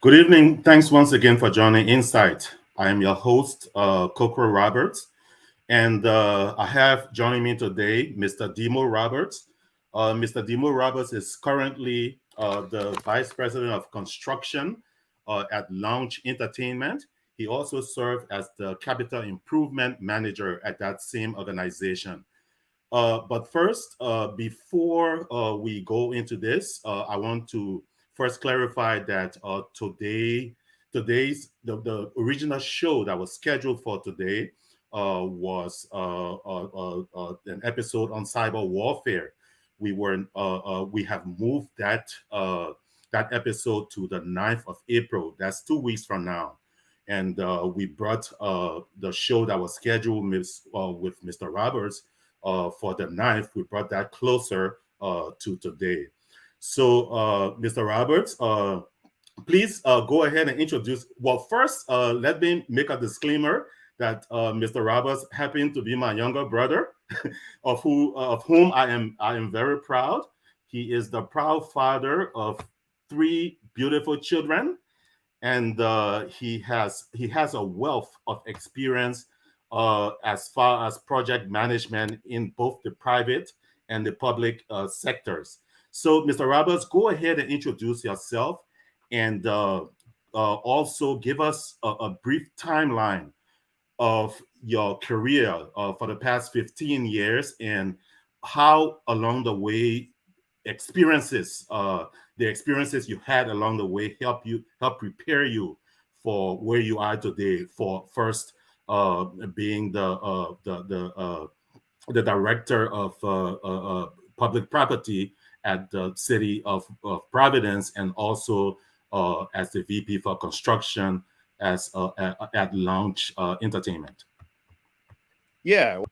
Good evening. Thanks once again for joining Insight. I am your host, Coco Roberts, and I have joining me today Mr. Demo Roberts. Mr. Demo Roberts is currently the Vice President of Construction at Lounge Entertainment. He also served as the Capital Improvement Manager at that same organization. But first, before we go into this, I want to first clarify that the original show that was scheduled for today was an episode on cyber warfare. We have moved that episode to the 9th of April. That's 2 weeks from now. And we brought the show that was scheduled with Mr. Roberts for the 9th. We brought that closer to today. So, Mr. Roberts, please go ahead and introduce. Well, first, let me make a disclaimer that Mr. Roberts happened to be my younger brother, of whom I am very proud. He is the proud father of three beautiful children, and he has a wealth of experience as far as project management in both the private and the public sectors. So, Mr. Roberts, go ahead and introduce yourself and also give us a brief timeline of your career for the past 15 years and how along the way experiences the experiences you had along the way help prepare you for where you are today, for first being the director of public property at the city of Providence, and also as the VP for construction at Launch Entertainment. Yeah,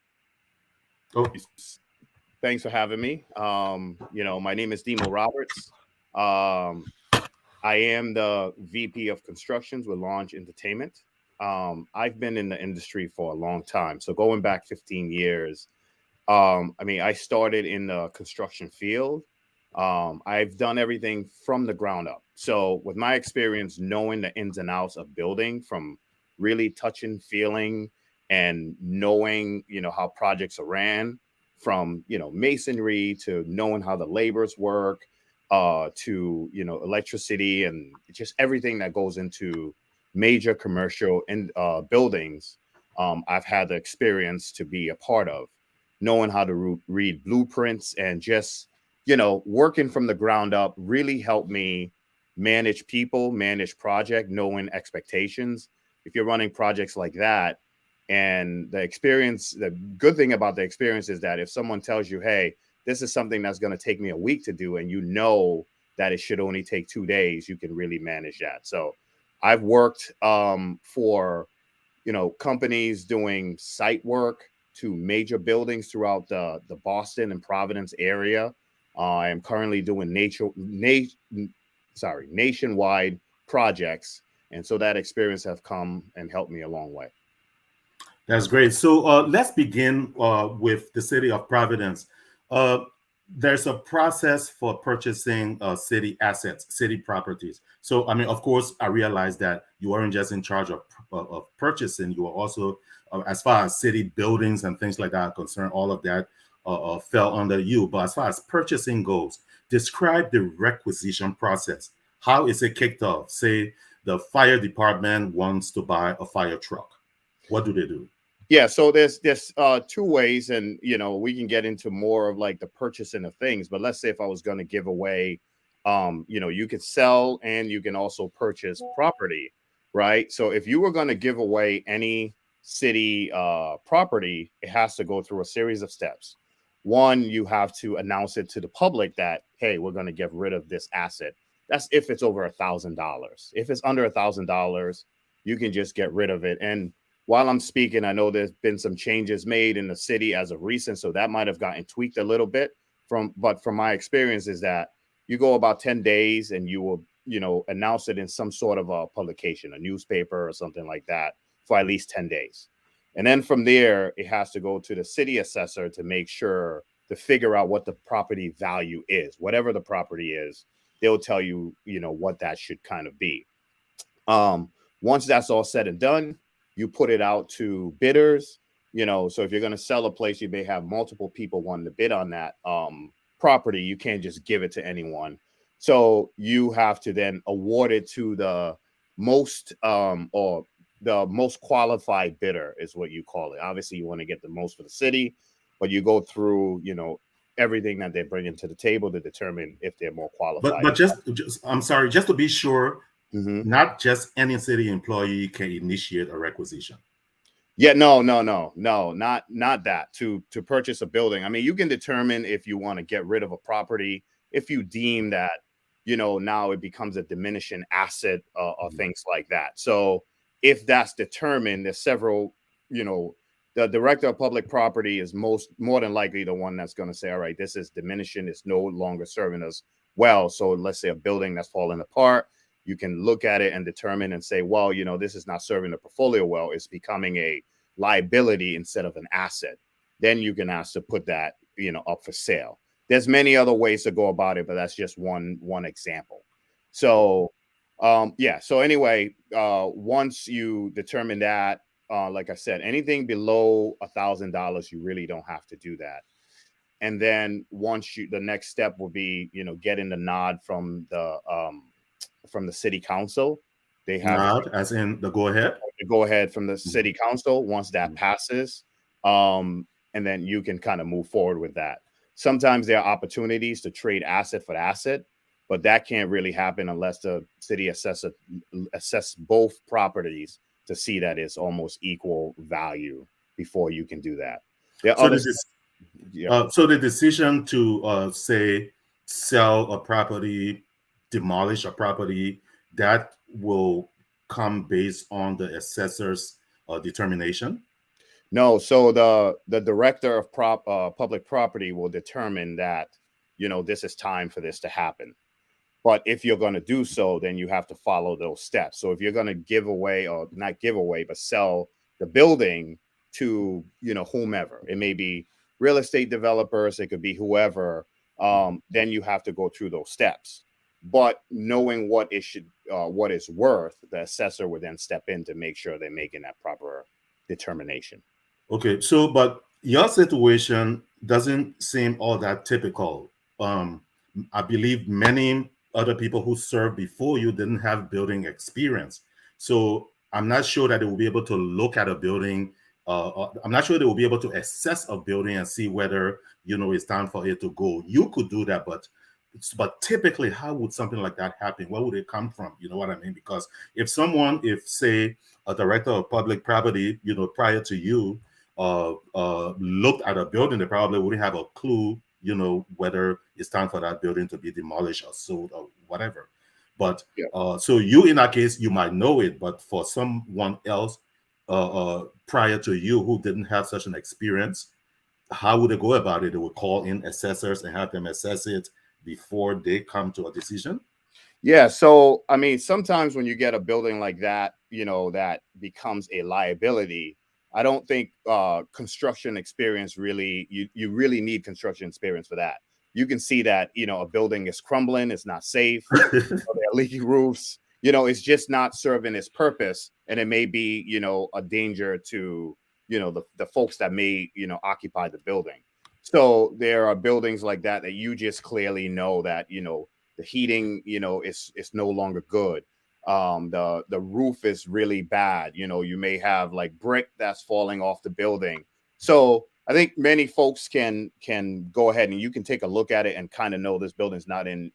Oh, thanks for having me. My name is Demo Roberts. Um, I am the VP of Constructions with Launch Entertainment. I've been in the industry for a long time. So going back 15 years, I started in the construction field. I've done everything from the ground up. So with my experience, knowing the ins and outs of building, from really touching, feeling, and knowing, how projects are ran, from, masonry to knowing how the labors work, to, electricity and just everything that goes into major commercial and buildings. I've had the experience to be a part of, knowing how to read blueprints, and just working from the ground up really helped me manage people, manage project, knowing expectations. If you're running projects like that, and the good thing about the experience is that if someone tells you, hey, this is something that's going to take me a week to do, and that it should only take 2 days, you can really manage that. So I've worked for companies doing site work to major buildings throughout the Boston and Providence area. I am currently doing nationwide projects, and so that experience have come and helped me a long way. that's great. So let's begin with the city of Providence. Uh, there's a process for purchasing city assets, city properties. So, I mean, of course, I realize that you weren't just in charge of purchasing, you were also, as far as city buildings and things like that are concerned, all of that fell under you. But as far as purchasing goes, describe the requisition process. How is it kicked off? Say the fire department wants to buy a fire truck. What do they do? Yeah, so there's two ways, and we can get into more of like the purchasing of things. But let's say if I was going to give away, you could sell and you can also purchase property, right? So if you were going to give away any city property, it has to go through a series of steps. One, you have to announce it to the public that, hey, we're going to get rid of this asset. That's if it's over $1,000. If it's under $1,000, you can just get rid of it. And while I'm speaking, I know there's been some changes made in the city as of recent, so that might have gotten tweaked a little bit but from my experience is that you go about 10 days and you will, announce it in some sort of a publication, a newspaper or something like that, for at least 10 days. And then from there, it has to go to the city assessor to make sure to figure out what the property value is. Whatever the property is, they'll tell you, what that should kind of be. Once that's all said and done, you put it out to bidders. So if you're going to sell a place, you may have multiple people wanting to bid on that property. You can't just give it to anyone. So you have to then award it to the most or the most qualified bidder is what you call it. Obviously, you want to get the most for the city, but you go through, everything that they bring into the table to determine if they're more But qualified. but just I'm sorry, just to be sure, Mm-hmm. not just any city employee can initiate a requisition. Yeah, no, not that. To purchase a building. I mean, you can determine if you want to get rid of a property, if you deem that, now it becomes a diminishing asset or Mhm. things like that. So if that's determined, there's several, the director of public property is more than likely the one that's going to say, all right, this is diminishing, it's no longer serving us well. So let's say a building that's falling apart, you can look at it and determine and say, well, this is not serving the portfolio well. It's becoming a liability instead of an asset. Then you can ask to put that, up for sale. There's many other ways to go about it, but that's just one example. So, yeah. So anyway, once you determine that, like I said, anything below $1,000, you really don't have to do that. And then the next step will be, getting the nod from the city council. They have Not as in the go ahead. to go ahead from the city Mhm. council once that Mhm. passes. And then you can kind of move forward with that. Sometimes there are opportunities to trade asset for asset, but that can't really happen unless the city assess both properties to see that it's almost equal value before you can do that. There are So other the steps. this Yeah. so the decision to say sell a property, demolish a property, that will come based on the assessor's determination. No, so the director of public property will determine that, this is time for this to happen. But if you're going to do so, then you have to follow those steps. So if you're going to give away, or not give away, but sell the building to, whomever, it may be real estate developers, it could be whoever, then you have to go through those steps. But knowing what it's worth, the assessor would then step in to make sure they're making that proper determination. Okay, so but your situation doesn't seem all that typical. Um, I believe many other people who served before you didn't have building experience, so I'm not sure that they will be able to look at a building. I'm not sure they will be able to assess a building and see whether it's time for it to go. You could do that, but typically, how would something like that happen? Where would it come from? You know what I mean? Because if say a director of public property, prior to you looked at a building, they probably wouldn't have a clue, whether it's time for that building to be demolished or sold or whatever. But Yeah. so you, in that case, you might know it, but for someone else prior to you who didn't have such an experience, how would they go about it? They would call in assessors and have them assess it before they come to a decision. Yeah, so I mean, sometimes when you get a building like that, that becomes a liability. I don't think construction experience really you really need construction experience for that. You can see that, a building is crumbling, it's not safe, there are leaky roofs, it's just not serving its purpose, and it may be, a danger to, the folks that may, occupy the building. So there are buildings like that you just clearly know that, the heating, is no longer good. The roof is really bad. You may have like brick that's falling off the building. So I think many folks can go ahead and you can take a look at it and kind of know this building's not in,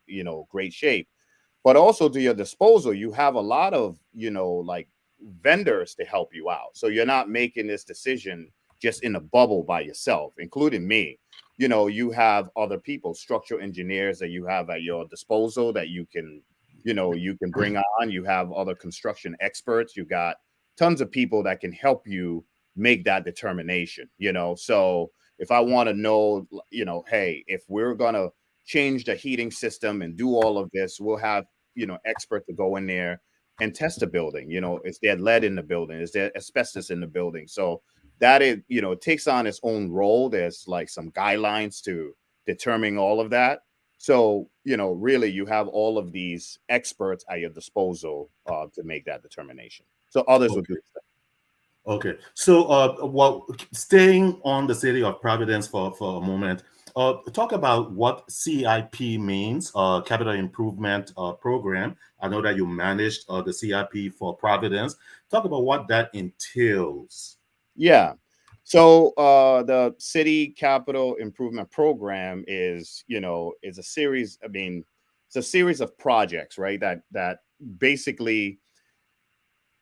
great shape. But also to your disposal, you have a lot of, like vendors to help you out. So you're not making this decision just in a bubble by yourself, including me. You have other people, structural engineers that you have at your disposal that you can bring on. You have other construction experts. You got tons of people that can help you make that determination. So if I want to know, hey, if we're gonna change the heating system and do all of this, we'll have expert to go in there and test the building. Is there lead in the building? Is there asbestos in the building? So that is, it takes on its own role. There's like some guidelines to determining all of that. So, really, you have all of these experts at your disposal to make that determination. So others would do Okay. the same. Okay. So, well, staying on the city of Providence for a moment, talk about what CIP means, Capital Improvement Program. I know that you managed the CIP for Providence. Talk about what that entails. Yeah. So the city capital improvement program is a series. I mean, it's a series of projects, right? That basically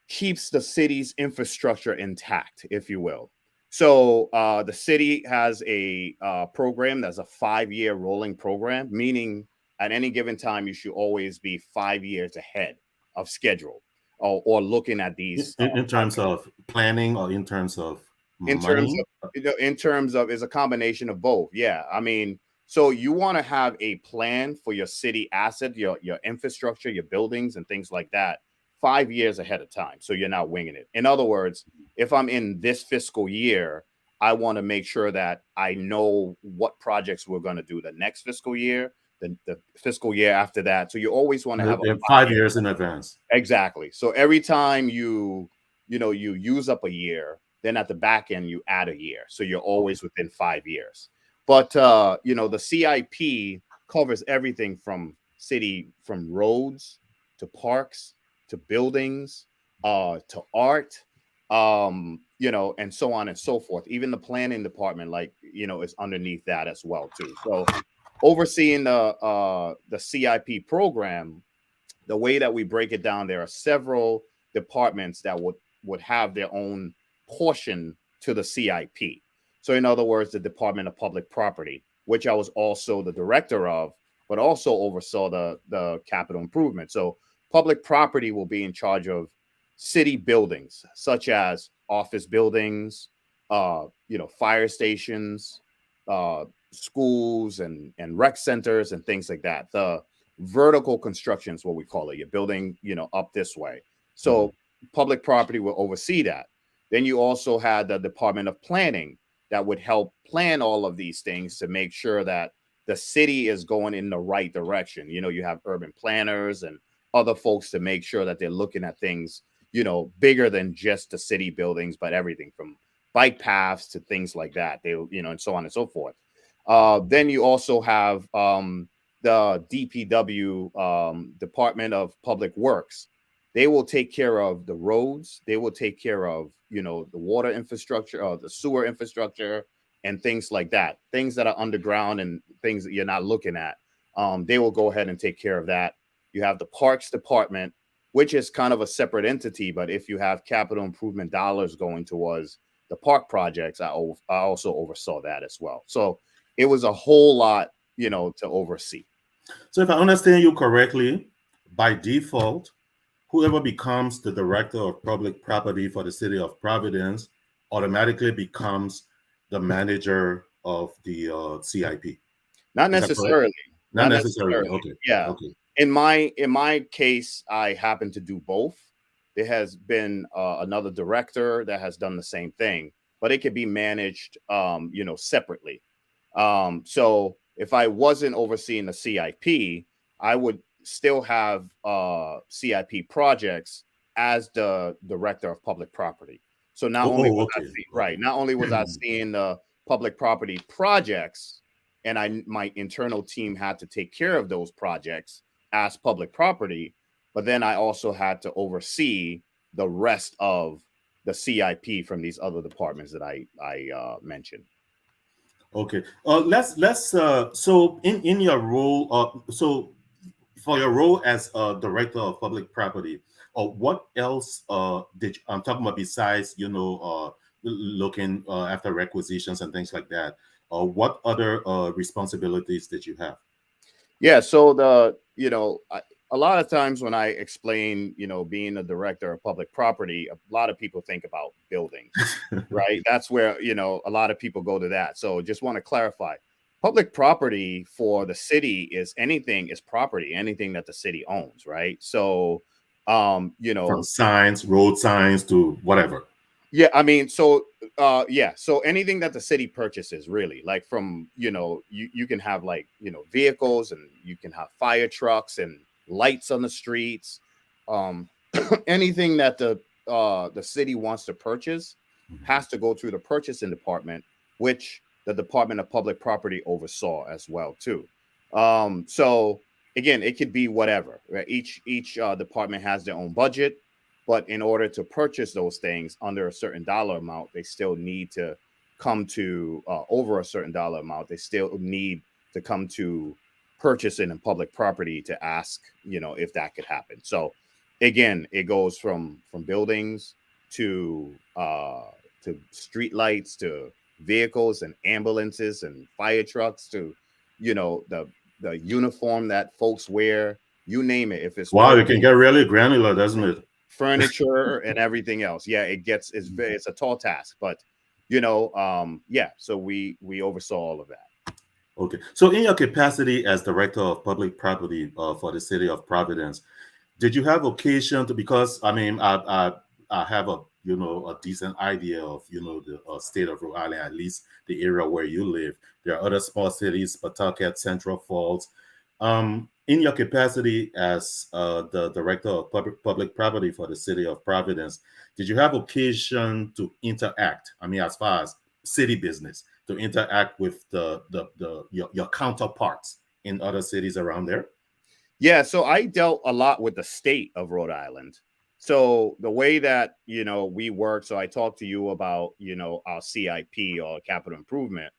keeps the city's infrastructure intact, if you will. So the city has a program that's a 5-year rolling program, meaning at any given time you should always be 5 years ahead of schedule, or looking at In, these in terms of planning or in terms of in terms money? of in terms of is a combination of both. Yeah, I mean, so you want to have a plan for your city asset, your infrastructure, your buildings and things like that 5 years ahead of time, so you're not winging it. In other words, if I'm in this fiscal year, I want to make sure that I know what projects we're going to do the next fiscal year, the fiscal year after that. So you always want to have a 5 years 5 year. in advance. Exactly. So every time you use up a year, then at the back end you add a year. So you're Okay. always within 5 years. But the CIP covers everything from roads to parks to buildings, to art, and so on and so forth. Even the planning department, like, is underneath that as well too. So overseeing the CIP program, the way that we break it down, there are several departments that would have their own portion to the CIP. So, in other words, the Department of Public Property, which I was also the director of, but also oversaw the capital improvement. So, public property will be in charge of city buildings, such as office buildings, fire stations, uh, schools, and rec centers, and things like that. The vertical construction is what we call it. You're building, up this way. Mhm. So public property will oversee that. Then you also had the Department of Planning that would help plan all of these things to make sure that the city is going in the right direction. You have urban planners and other folks to make sure that they're looking at things, bigger than just the city buildings, but everything from bike paths to things like that. And so on and so forth. Then you also have the DPW, Department of Public Works. They will take care of the roads. They will take care of the water infrastructure, or the sewer infrastructure, and things like that. Things that are underground and things that you're not looking at. They will go ahead and take care of that. You have the Parks Department, which is kind of a separate entity, but if you have capital improvement dollars going towards the park projects, I also oversaw that as well. So it was a whole lot, to oversee. So, if I understand you correctly, by default, whoever becomes the director of public property for the city of Providence automatically becomes the manager of the CIP. Not Is that correct? necessarily. Not Not necessarily. necessarily. Okay. Yeah. Okay. In my case, I happen to do both. There has been another director that has done the same thing, but it could be managed, separately. So if I wasn't overseeing the CIP, I would still have CIP projects as the director of public property. So not only was I Okay. right, Okay. not only was I seeing the public property projects, and my internal team had to take care of those projects as public property, but then I also had to oversee the rest of the CIP from these other departments that I mentioned. Okay. So in your role, so for your role as director of public property, what else I'm talking about besides looking after requisitions and things like that? What other responsibilities did you have? Yeah, so a lot of times when I explain, being a director of public property, a lot of people think about buildings, right? That's where, a lot of people go to that. So just want to clarify. Public property for the city is property, anything that the city owns, right? So, From signs, road signs to whatever. Yeah, I mean, so yeah, so anything that the city purchases, really, like from, you can have, like, vehicles, and you can have fire trucks and lights on the streets. Um anything that the city wants to purchase has to go through the purchasing department, which the Department of Public Property oversaw as well too. So again, it could be whatever, right? Each department has their own budget, but in order to purchase those things under a certain dollar amount, they still need to come to, over a certain dollar amount, they still need to come to purchasing and public property to ask, if that could happen. So again, it goes from buildings to street lights, to vehicles and ambulances and fire trucks, to the uniform that folks wear, you name it. If it's Wow, you can get really granular, doesn't it? furniture and everything else. Yeah, it's a tall task, but yeah. So we oversaw all of that. Okay. So, in your capacity as director of public property for the city of Providence, did you have occasion to? Because I mean, I have a a decent idea of the state of Rhode Island, at least the area where you live. There are other small cities, Pawtucket, Central Falls. In your capacity as the director of public property for the city of Providence, did you have occasion to interact? I mean, as far as city business, to interact with your counterparts in other cities around there? Yeah, so I dealt a lot with the state of Rhode Island. So the way that we work, so I talked to you about our CIP, or capital improvement.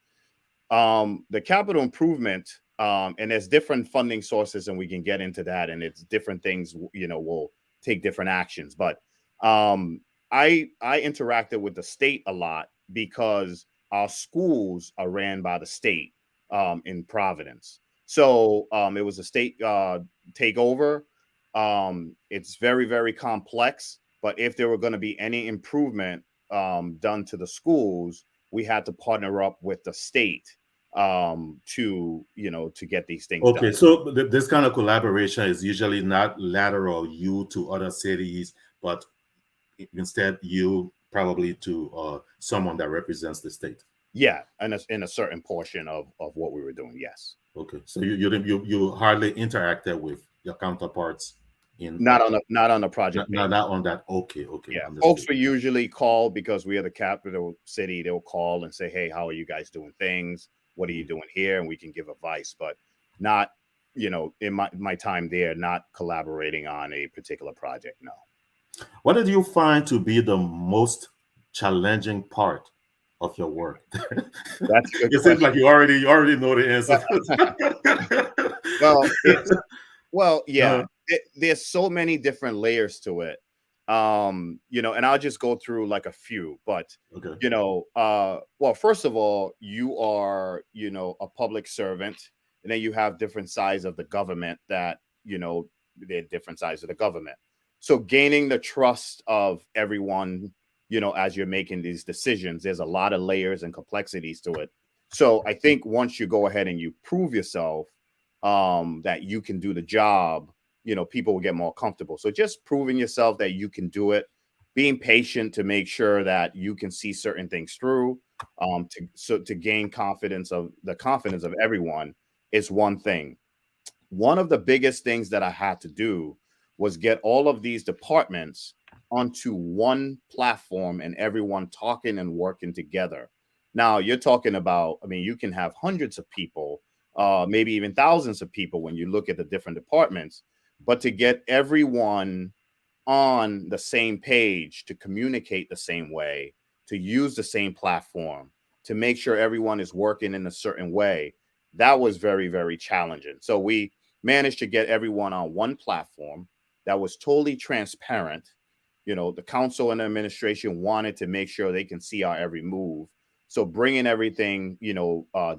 The capital improvement, and there's different funding sources, and we can get into that, and it's different things, will take different actions. But I interacted with the state a lot because our schools are ran by the state, in Providence. So it was a state takeover. It's very, very complex, but if there were going to be any improvement done to the schools, we had to partner up with the state, to get these things done. Okay, so this kind of collaboration is usually not lateral, you to other cities, but instead you probably to someone that represents the state. Yeah, in a certain portion of what we were doing. Yes. Okay, so you hardly interacted with your counterparts in Not on a project base. not on that. Okay, okay, Yeah, folks understood. will usually call because we are the capital city. They'll call and say, "Hey, how are you guys doing things? What are you doing here?" And we can give advice, but not, in my time there, not collaborating on a particular project. No. What did you find to be the most challenging part of your work? That's a good It seems question. like you already know the answer. Well, yeah. Uh, There's so many different layers to it. And I'll just go through like a few, but okay. well, first of all, you are, a public servant, and then you have different sides of the government that, they're different sides of the government. So gaining the trust of everyone, as you're making these decisions, there's a lot of layers and complexities to it. So I think once you go ahead and you prove yourself, that you can do the job, people will get more comfortable. So just proving yourself that you can do it, being patient to make sure that you can see certain things through, to gain confidence of everyone is one thing. One of the biggest things that I had to do was get all of these departments onto one platform and everyone talking and working together. Now you're talking about, I mean, you can have hundreds of people, maybe even thousands of people when you look at the different departments, but to get everyone on the same page, to communicate the same way, to use the same platform, to make sure everyone is working in a certain way, that was very, very challenging. So we managed to get everyone on one platform that was totally transparent. The council and the administration wanted to make sure they can see our every move. So bringing everything,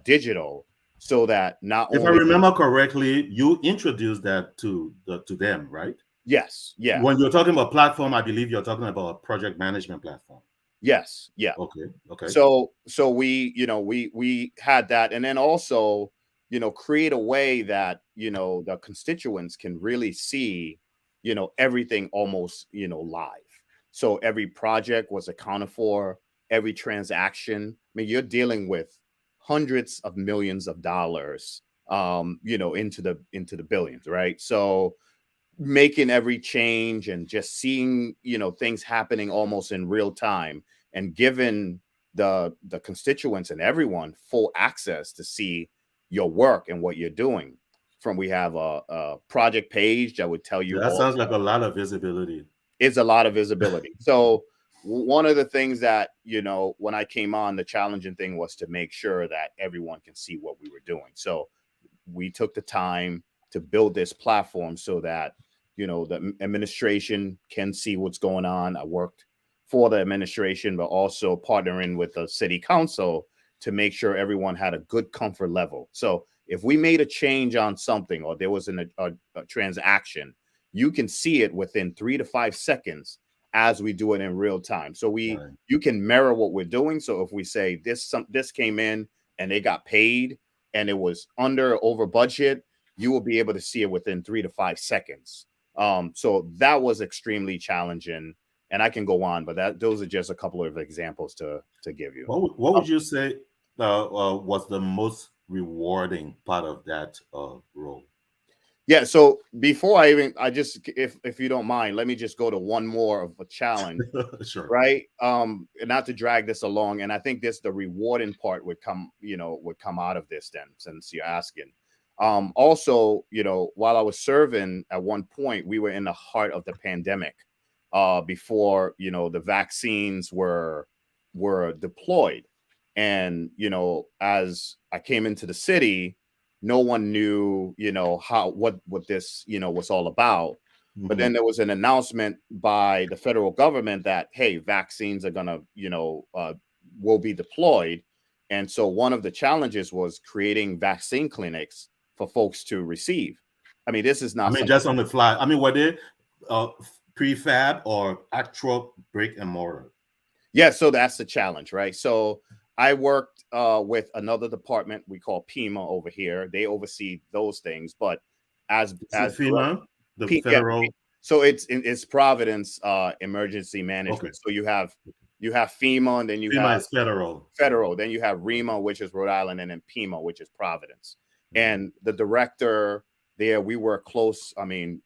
digital, so that not If I only, remember correctly, you introduced that to them, right? yes, yeah, When you're talking about platform, I believe you're talking about a project management platform. yes, yeah. Okay, okay. So we, we had that, and then also, create a way that, the constituents can really see, everything almost, live. So every project was accounted for, every transaction. I mean, you're dealing with hundreds of millions of dollars, into the billions, right? So making every change and just seeing, things happening almost in real time, and giving the constituents and everyone full access to see your work and what you're doing. From We have a project page that would tell you That all. sounds like a lot of visibility. It's a lot of visibility. So one of the things that, when I came on, the challenging thing was to make sure that everyone can see what we were doing. So we took the time to build this platform so that, the administration can see what's going on. I worked for the administration, but also partnering with the city council to make sure everyone had a good comfort level. So if we made a change on something, or there was a transaction, you can see it within 3 to 5 seconds as we do it in real time. So Right. you can mirror what we're doing. So if we say this came in and they got paid and it was under or over budget, you will be able to see it within 3 to 5 seconds. So that was extremely challenging, and I can go on, but those are just a couple of examples to give you. What would you say was the most rewarding part of that role? Yeah. So before I just, if you don't mind, let me just go to one more of a challenge, Sure. right? And not to drag this along, and I think the rewarding part would come out of this then, since you're asking. Also, while I was serving, at one point we were in the heart of the pandemic, before, the vaccines were deployed. And, as I came into the city, no one knew, how what this, was all about. But Hmm. then there was an announcement by the federal government that, hey, vaccines are gonna, will be deployed. And so one of the challenges was creating vaccine clinics for folks to receive. I mean, this is I not mean, something. just on the fly. I mean, were they uh, prefab or actual brick and mortar? Yeah, so that's the challenge, right? So I worked with another department we call PEMA over here. They oversee those things, but Is it as direct, FEMA, the yeah. federal? So it's Providence Emergency Okay, Management. So you have FEMA, and then you FEMA have is federal. federal, then you have REMA, which is Rhode Island, and then PEMA, which is Providence. Mhm. And the director there, we were close. I mean,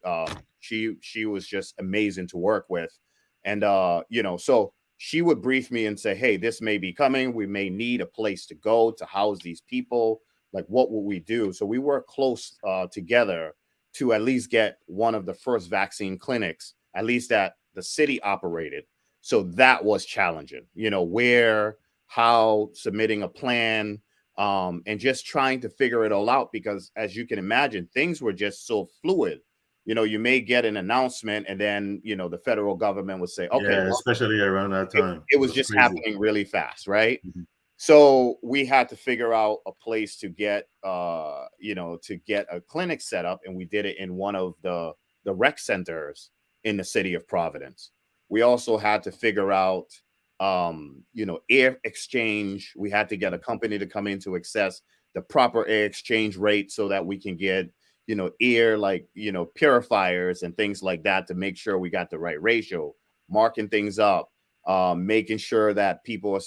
she was just amazing to work with, and so she would brief me and say, "Hey, this may be coming. We may need a place to go to house these people. Like, what will we do?" So we work close together to at least get one of the first vaccine clinics, at least that the city operated. So that was challenging, where, how, submitting a plan, and just trying to figure it all out, because as you can imagine, things were just so fluid. You may get an announcement, and then, the federal government would say, okay, Yeah, well, especially around that time. it It was was just crazy. happening really fast, right? Mhm. So we had to figure out a place to get, to get a clinic set up, and we did it in one of the rec centers in the city of Providence. We also had to figure out, air exchange. We had to get a company to come in to access the proper air exchange rate so that we can get, air, like, purifiers and things like that, to make sure we got the right ratio, marking things up, making sure that people are,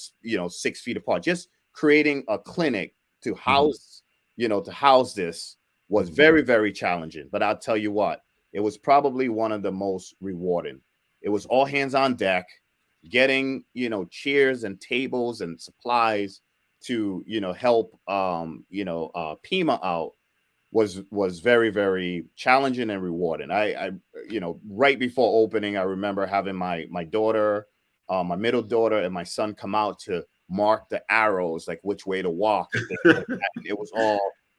6 feet apart. Just creating a clinic to Mhm. house this was Mhm. very, very challenging. But I'll tell you what, it was probably one of the most rewarding. It was all hands on deck, getting, chairs and tables and supplies to, help, PEMA out, was very, very challenging and rewarding. Right before opening, I remember having my daughter, my middle daughter, and my son come out to mark the arrows, like which way to walk and things like that. And it was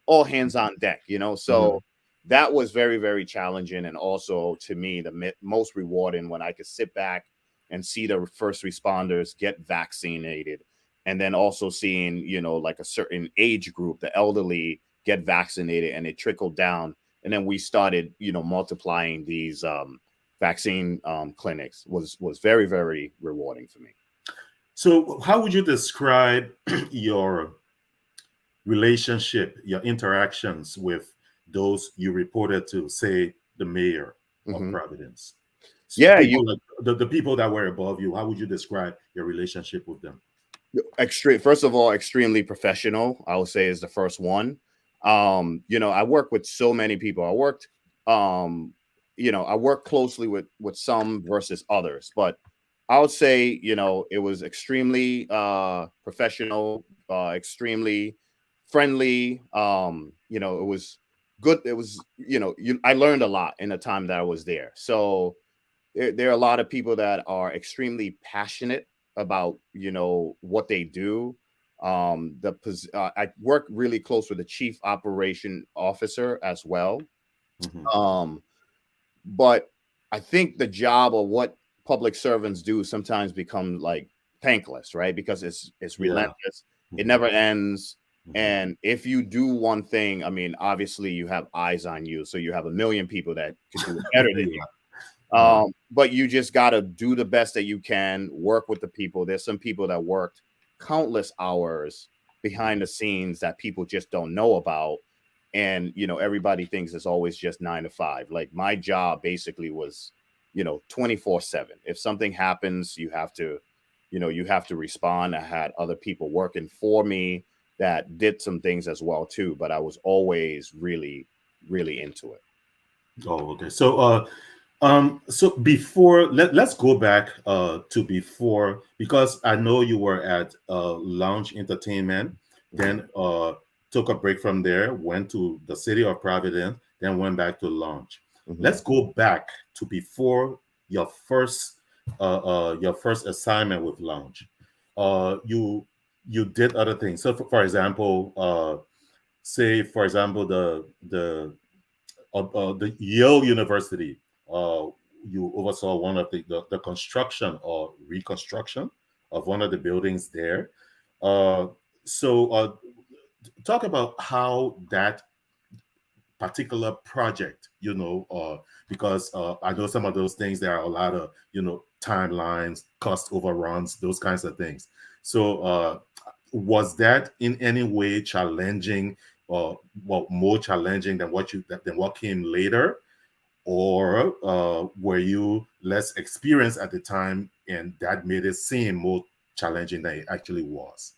all hands on deck, Mhm. So that was very, very challenging, and also to me the most rewarding, when I could sit back and see the first responders get vaccinated, and then also seeing, like a certain age group, the elderly, get vaccinated, and it trickled down. And then we started, multiplying these vaccine clinics. Was very, very rewarding for me. So, how would you describe your relationship, your interactions with those you reported to, say, the mayor of Mhm. Providence? Yeah, People like the people that were above you, how would you describe your relationship with them? extreme. First of all, extremely professional, I would say, is the first one. I work with so many people. Um I work closely with some versus others, but I would say, it was extremely professional, extremely friendly. It was good. It was, I learned a lot in the time that I was there. So there are a lot of people that are extremely passionate about, what they do. I work really close with the chief operation officer as well. Mm-hmm. um but I think the job of what public servants do sometimes become like thankless, right? Because it's Yeah. relentless, it Mm-hmm. never ends. Mm-hmm. And if you do one thing, I mean, obviously you have eyes on you, so you have a million people that could do it better than you. Yeah. Uh, But you just got to do the best that you can, work with the people. There's some people that worked countless hours behind the scenes that people just don't know about. And, everybody thinks it's always just 9 to 5. Like my job basically was, 24/7. If something happens, you have to respond. I had other people working for me that did some things as well too, but I was always really, really into it. oh, okay. So before let's go back to before, because I know you were at Lounge Entertainment, Mhm, then took a break from there, went to the city of Providence, then went back to Lounge. mhm. Let's go back to before your first assignment with Lounge. You did other things. So for example, say for example the Yale University, uh, you oversaw one of the construction or reconstruction of one of the buildings there. Uh, so talk about how that particular project, because I know some of those things, there are a lot of, timelines, cost overruns, those kinds of things. So was that in any way challenging, or well, more challenging than what came later? Or were you less experienced at the time and that made it seem more challenging than it actually was?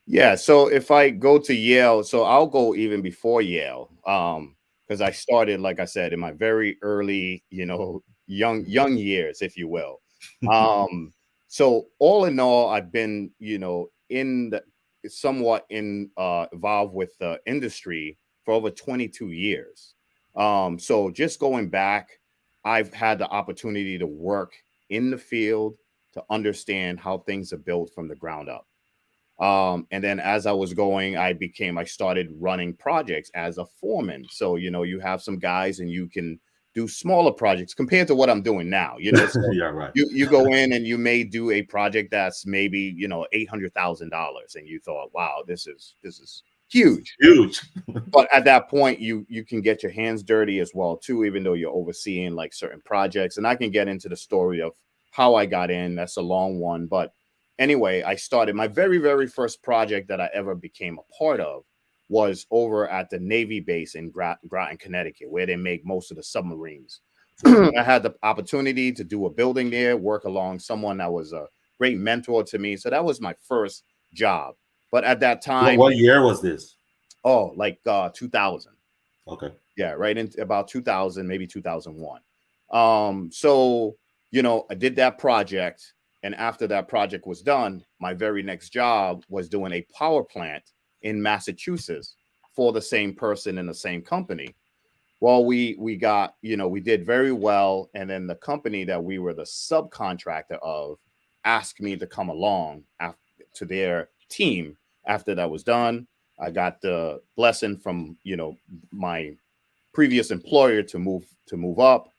Yeah, so if I go to Yale, so I'll go even before Yale, because I started, like I said, in my very early, young years, if you will. Um, so all in all, I've been, in the somewhat involved with the industry for over 22 years. So just going back, I've had the opportunity to work in the field to understand how things are built from the ground up. And then as I was going, I started running projects as a foreman. So, you have some guys and you can do smaller projects compared to what I'm doing now, so Yeah, right. you go in and you may do a project that's maybe, $800,000 and you thought, wow, this is huge. Huge. But at that point, you can get your hands dirty as well too, even though you're overseeing like certain projects. And I can get into the story of how I got in. That's a long one, but anyway, I started my very very first project that I ever became a part of was over at the Navy base in Groton, Connecticut, where they make most of the submarines. Mhm. I had the opportunity to do a building there, work along someone that was a great mentor to me. So that was my first job. But at that What time, what year was this? oh, like 2000. Okay. Yeah, right in about 2000, maybe 2001. So, I did that project. And after that project was done, my very next job was doing a power plant in Massachusetts for the same person in the same company. Well, we did very well. And then the company that we were the subcontractor of asked me to come along to their team after that was done. I got the blessing from, my previous employer to move up.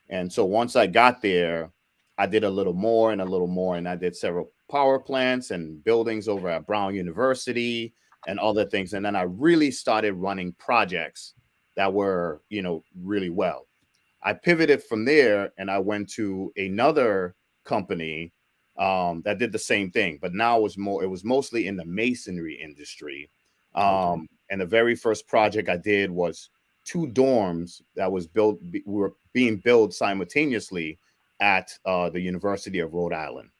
And so once I got there, I did a little more and a little more, and I did several power plants and buildings over at Brown University and other things. And then I really started running projects that were, really well. I pivoted from there and I went to another company that did the same thing, but now it was mostly in the masonry industry. Okay. And the very first project I did was two dorms that was built. We were being built simultaneously at the University of Rhode Island.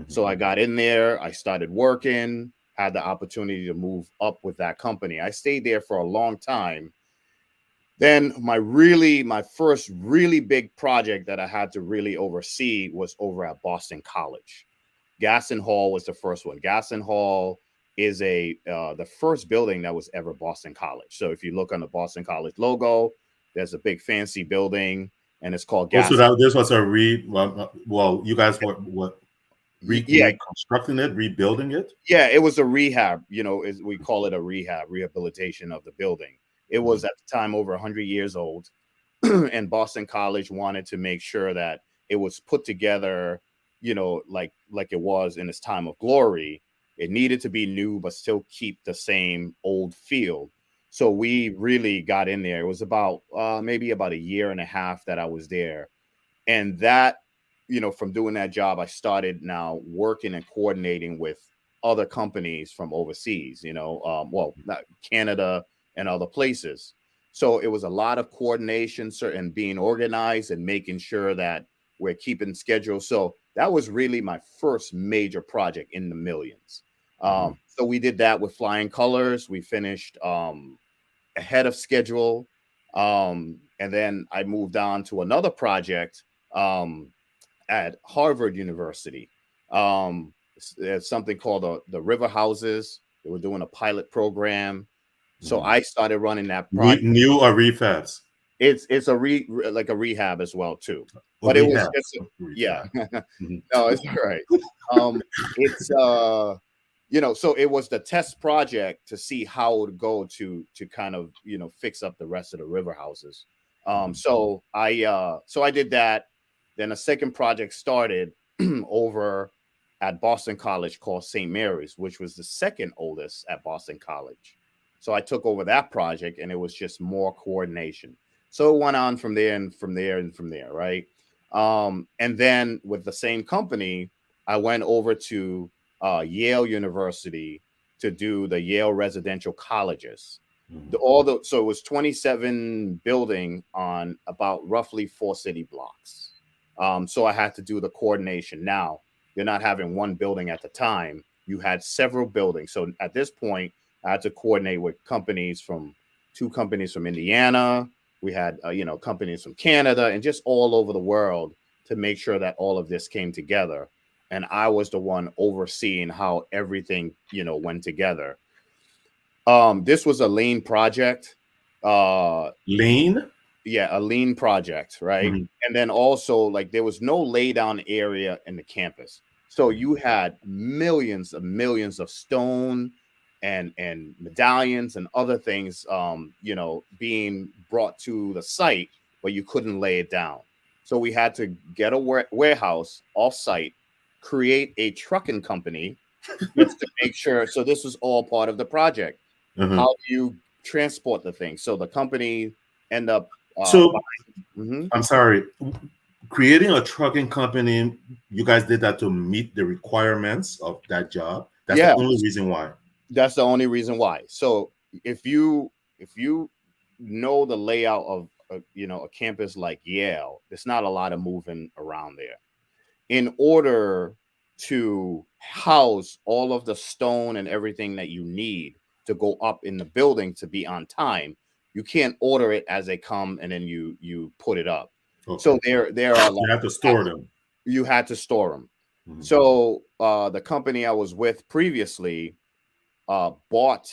So I got in there, I started working, had the opportunity to move up with that company. I stayed there for a long time. Then my first really big project that I had to really oversee was over at Boston College. Gaston Hall was the first one. Gaston Hall is the first building that was ever Boston College. So if you look on the Boston College logo, there's a big fancy building, and it's called Also, Gaston. that this was a well, you guys were what Yeah, reconstructing it, rebuilding it. yeah, it was a rehab. We call it a rehabilitation of the building. It was Mhm. at the time over 100 years old, and Boston College wanted to make sure that it was put together, like it was in its time of glory. It needed to be new, but still keep the same old feel. So we really got in there. It was about maybe about a year and a half that I was there, and that, from doing that job, I started now working and coordinating with other companies from overseas, well, not Canada and other places. So it was a lot of coordination and being organized and making sure that we're keeping schedule. So that was really my first major project in the millions. Mhm. So we did that with flying colors. We finished ahead of schedule. And then I moved on to another project um, at Harvard University. There's something called the River Houses. They were doing a pilot program. So Mhm. I started running that project. New or refabs? It's like a rehab as well too. Or But it was rehabs? just yeah. Refab. Mhm. No, it's all right. It's so it was the test project to see how it would go to kind of fix up the rest of the river houses. Mhm. So I did that. Then a second project started over at Boston College called St. Mary's, which was the second oldest at Boston College. So I took over that project, and it was just more coordination. So it went on from there and from there and from there, right? And then with the same company, I went over to Yale University to do the Yale residential colleges. Mhm. So it was 27 building on about roughly 4 city blocks. So I had to do the coordination. Now you're not having one building at the time; you had several buildings. So at this point, I had to coordinate with two companies from Indiana. We had companies from Canada and just all over the world to make sure that all of this came together. And I was the one overseeing how everything went together. This was a lean project. Uh, Lane. yeah, a lean project, right? Mhm. And then also, like, there was no lay down area in the campus. So you had millions of stone and medallions and other things being brought to the site, but you couldn't lay it down. So we had to get a warehouse off site, create a trucking company just to make sure. So this was all part of the project. How Mhm. do you transport the thing? So the company end up So buying. I'm sorry. Creating a trucking company, you guys did that to meet the requirements of that job. That's the Yeah, only reason why. that's the only reason why. So if you know the layout of a campus like Yale, there's not a lot of moving around there. In order to house all of the stone and everything that you need to go up in the building to be on time, you can't order it as they come and then you put it up. Okay. So there are like You have to store them. you had to store them. Mhm. So the company I was with previously bought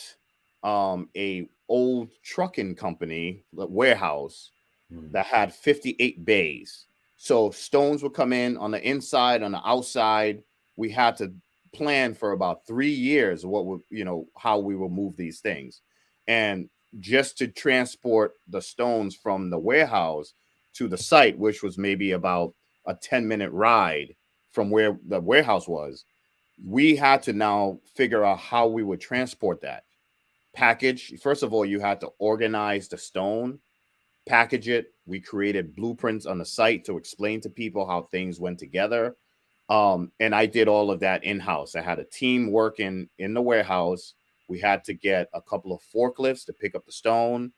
a old trucking company warehouse Mhm. that had 58 bays. So stones would come in on the inside, on the outside. We had to plan for about 3 years what would how we will move these things, and just to transport the stones from the warehouse to the site, which was maybe about a 10-minute ride from where the warehouse was. We had to now figure out how we would transport that package. First of all, you had to organize the stone, package it. We created blueprints on the site to explain to people how things went together. And I did all of that in house. I had a team working in the warehouse. We had to get a couple of forklifts to pick up the stone,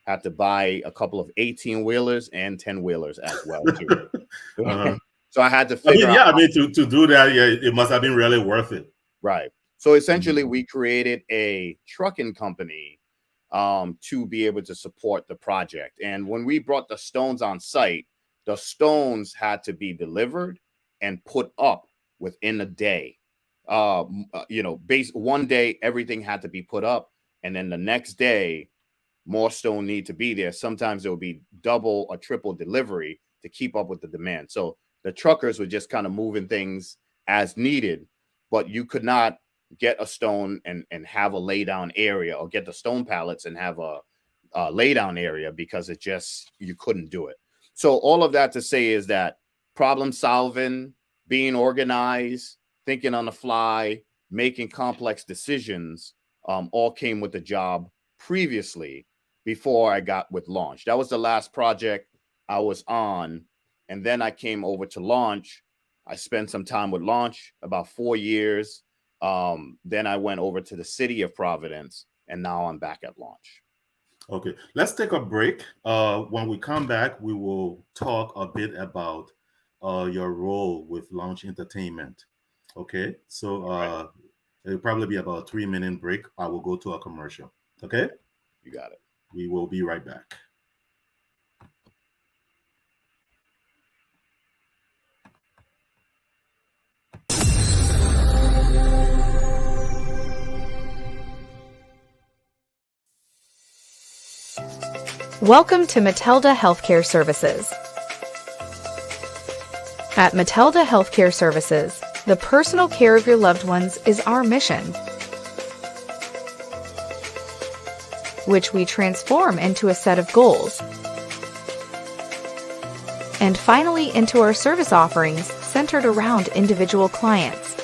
had to buy a couple of 18-wheelers and 10-wheelers as well too. So I had to figure out. To do that, it must have been really worth it. Right. So essentially, we created a trucking company to be able to support the project. And when we brought the stones on site, the stones had to be delivered and put up within a day. One day, everything had to be put up. And then the next day, more stone need to be there. Sometimes there would be double or triple delivery to keep up with the demand. So the truckers were just kind of moving things as needed, but you could not get a stone and have a lay down area, or get the stone pallets and have a lay down area, because you couldn't do it. So all of that to say is that problem solving, being organized, thinking on the fly, making complex decisions, all came with the job previously before I got with Launch. That was the last project I was on. And then I came over to Launch. I spent some time with Launch, about 4 years. Then I went over to the city of Providence, and now I'm back at Launch. Okay, let's take a break. When we come back, we will talk a bit about your role with Launch Entertainment. Okay, so it'll probably be about a 3-minute break. I will go to a commercial. Okay? You got it. We will be right back. Welcome to Matilda Healthcare Services. At Matilda Healthcare Services, the personal care of your loved ones is our mission, which we transform into a set of goals, and finally into our service offerings centered around individual clients.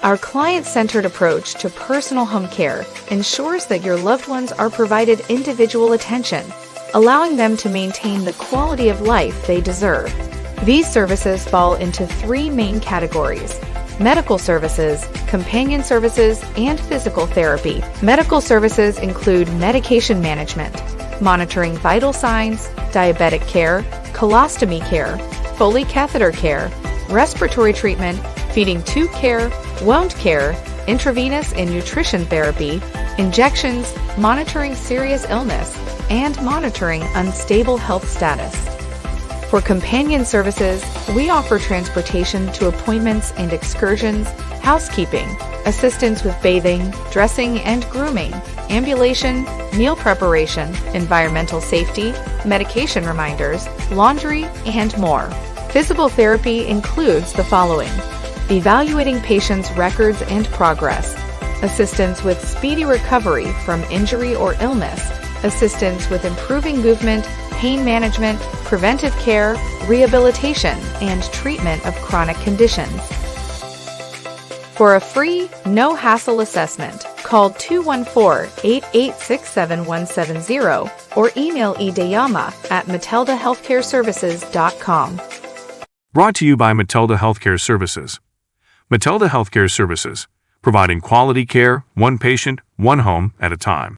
Our client-centered approach to personal home care ensures that your loved ones are provided individual attention, allowing them to maintain the quality of life they deserve. These services fall into 3 main categories: medical services, companion services, and physical therapy. Medical services include medication management, monitoring vital signs, diabetic care, colostomy care, Foley catheter care, respiratory treatment, feeding tube care, wound care, intravenous and nutrition therapy, injections, monitoring serious illness, and monitoring unstable health status. For companion services, we offer transportation to appointments and excursions, housekeeping, assistance with bathing, dressing and grooming, ambulation, meal preparation, environmental safety, medication reminders, laundry, and more. Physical therapy includes the following: evaluating patients' records and progress, assistance with speedy recovery from injury or illness, assistance with improving movement, pain management, preventive care, rehabilitation, and treatment of chronic conditions. For a free, no-hassle assessment, call 214-886-7170 or email idayama@matildahealthcareservices.com. Brought to you by Matilda Healthcare Services. Matilda Healthcare Services, providing quality care, one patient, one home at a time.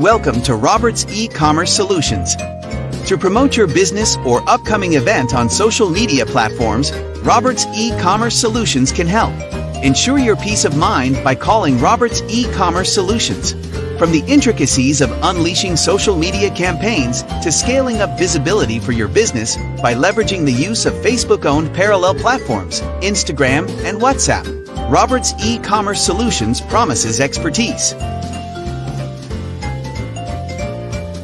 Welcome to Roberts E-Commerce Solutions. To promote your business or upcoming event on social media platforms, Roberts E-Commerce Solutions can help. Ensure your peace of mind by calling Roberts E-Commerce Solutions. From the intricacies of unleashing social media campaigns to scaling up visibility for your business by leveraging the use of Facebook-owned parallel platforms, Instagram, and WhatsApp, Roberts E-Commerce Solutions promises expertise.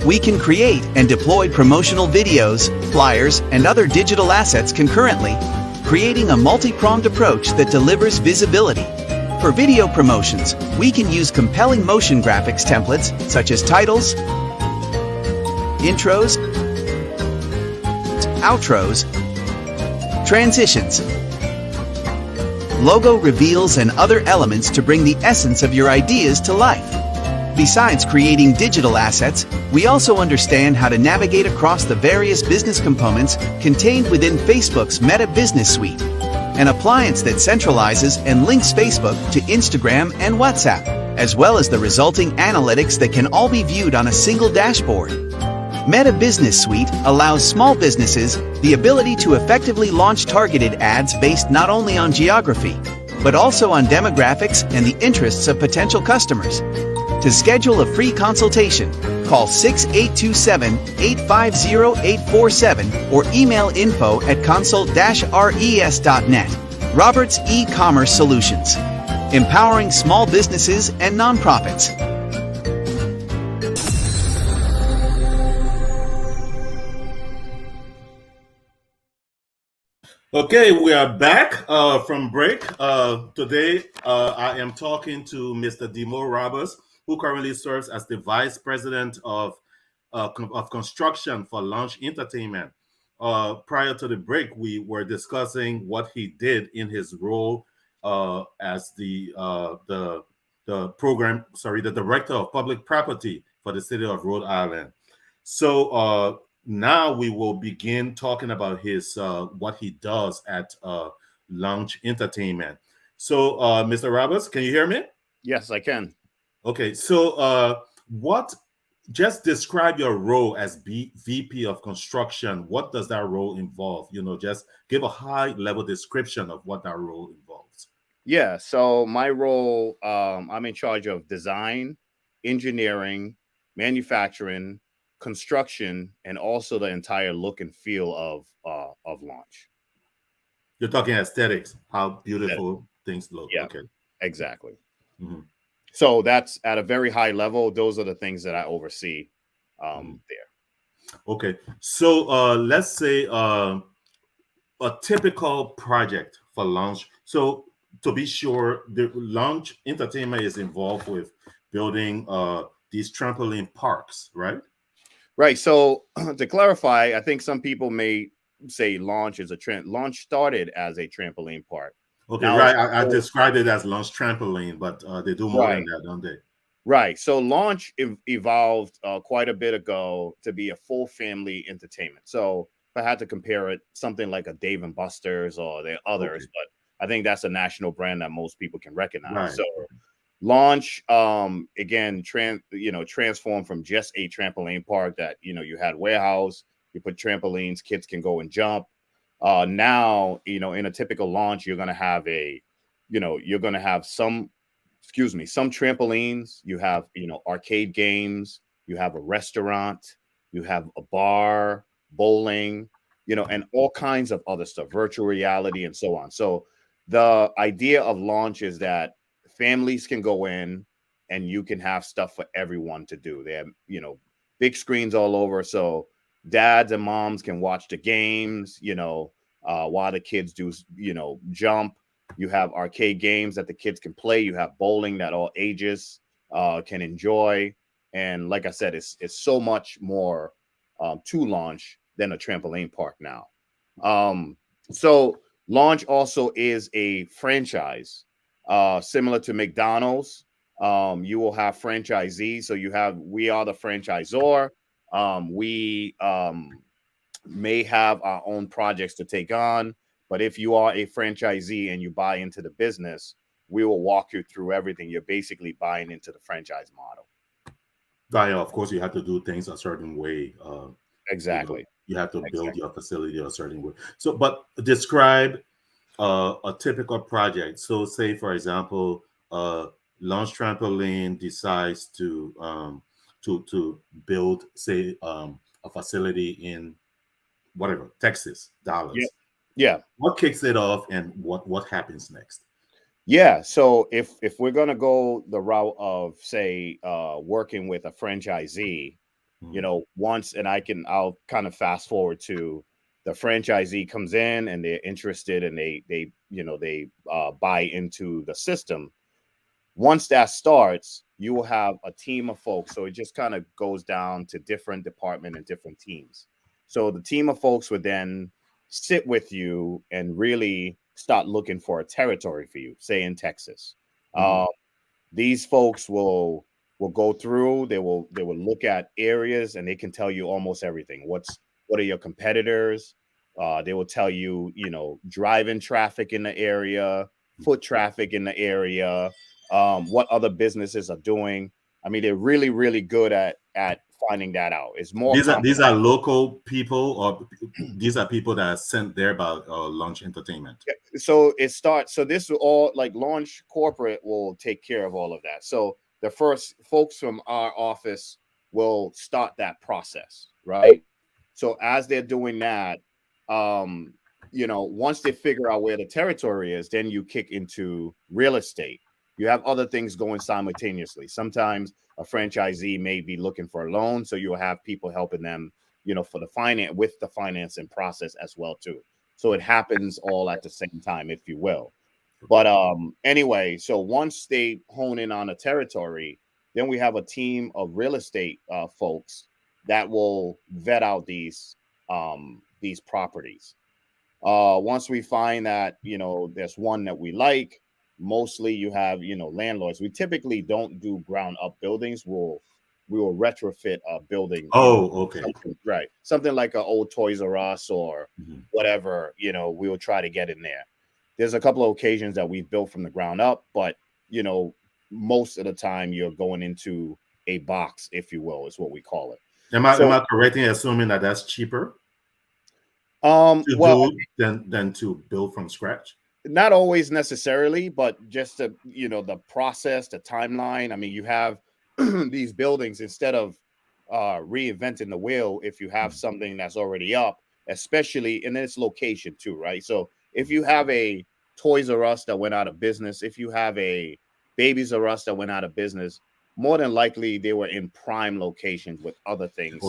We can create and deploy promotional videos, flyers, and other digital assets concurrently, creating a multi-pronged approach that delivers visibility. For video promotions, we can use compelling motion graphics templates such as titles, intros, outros, transitions, logo reveals, and other elements to bring the essence of your ideas to life. Besides creating digital assets, we also understand how to navigate across the various business components contained within Facebook's Meta Business Suite, an appliance that centralizes and links Facebook to Instagram and WhatsApp, as well as the resulting analytics that can all be viewed on a single dashboard. Meta Business Suite allows small businesses the ability to effectively launch targeted ads based not only on geography, but also on demographics and the interests of potential customers. To schedule a free consultation, call 6827-850-847 or email info@consult-res.net. Roberts E-Commerce Solutions, empowering small businesses and nonprofits. Okay, we are back from break. Today, I am talking to Mr. Demo Roberts, who currently serves as the Vice President of Construction for Launch Entertainment. Prior to the break, we were discussing what he did in his role as the Director of Public Property for the City of Rhode Island. So now we will begin talking about his what he does at Launch Entertainment. So, Mr. Roberts, can you hear me? Yes, I can. Okay, so just describe your role as VP of Construction. What does that role involve? Just give a high-level description of what that role involves. Yeah, so my role, I'm in charge of design, engineering, manufacturing, construction, and also the entire look and feel of Launch. You're talking aesthetics, how beautiful things look. Yeah, okay, exactly. Mm-hmm. So that's at a very high level. Those are the things that I oversee there. Okay, so let's say a typical project for Launch. So to be sure, the Launch Entertainment is involved with building these trampoline parks, right? Right. So to clarify, I think some people may say Launch is Launch started as a trampoline park. Okay, now, right. I described it as Launch Trampoline, but they do more than that, don't they? Right. So Launch evolved quite a bit ago to be a full family entertainment. So if I had to compare it, something like a Dave and Buster's or the others, but I think that's a national brand that most people can recognize. Right. So Launch, again, transformed from just a trampoline park that, you had warehouse, you put trampolines, kids can go and jump. Now, in a typical Launch, you're going to have some trampolines, you have, arcade games, you have a restaurant, you have a bar, bowling, and all kinds of other stuff, virtual reality and so on. So the idea of Launch is that families can go in and you can have stuff for everyone to do. They have, big screens all over. So dads and moms can watch the games, while the kids do, jump. You have arcade games that the kids can play. You have bowling that all ages can enjoy. And like I said, it's so much more to Launch than a trampoline park now. So Launch also is a franchise, similar to McDonald's. You will have franchisees. So we are the franchisor. We may have our own projects to take on, but if you are a franchisee and you buy into the business, we will walk you through everything. You're basically buying into the franchise model. Right, of course, you have to do things a certain way. Exactly. You have to build your facility a certain way. So, but describe a typical project. So, say for example, Launch Trampoline decides to build, say, a facility in whatever, Texas, Dallas. Yeah. What kicks it off and what happens next? Yeah. So if we're going to go the route of, say, working with a franchisee, once, and I'll kind of fast forward to the franchisee comes in and they're interested and they buy into the system. Once that starts, you will have a team of folks. So it just kind of goes down to different department and different teams. So the team of folks would then sit with you and really start looking for a territory for you, say in Texas. These folks will will go through. They will look at areas, and they can tell you almost everything. What are your competitors? They will tell you, driving traffic in the area, foot traffic in the area, what other businesses are doing. I mean, they're really, really good at finding that out. It's more These are local people, or these are people that are sent there by Launch Entertainment. So it starts. So this will all, like, Launch Corporate will take care of all of that. So the first folks from our office will start that process, right? So as they're doing that, once they figure out where the territory is, then you kick into real estate. You have other things going simultaneously. Sometimes a franchisee may be looking for a loan, so you'll have people helping them, for the financing process as well too. So it happens all at the same time, if you will. But anyway, so once they hone in on a territory, then we have a team of real estate folks that will vet out these properties. Once we find that, there's one that we like, mostly you have, landlords. We typically don't do ground up buildings. We will retrofit a building. Oh, okay. Right. Something like an old Toys R Us or whatever, we will try to get in there. There's a couple of occasions that we've built from the ground up, but, most of the time you're going into a box, if you will, is what we call it. Am I correct in assuming that that's cheaper than to build from scratch? Not always necessarily, but just the process, the timeline. I mean, you have these buildings, instead of reinventing the wheel, if you have something that's already up, especially in its location too, right? So if you have a Toys R Us that went out of business, if you have a Babies R Us that went out of business, more than likely they were in prime locations with other things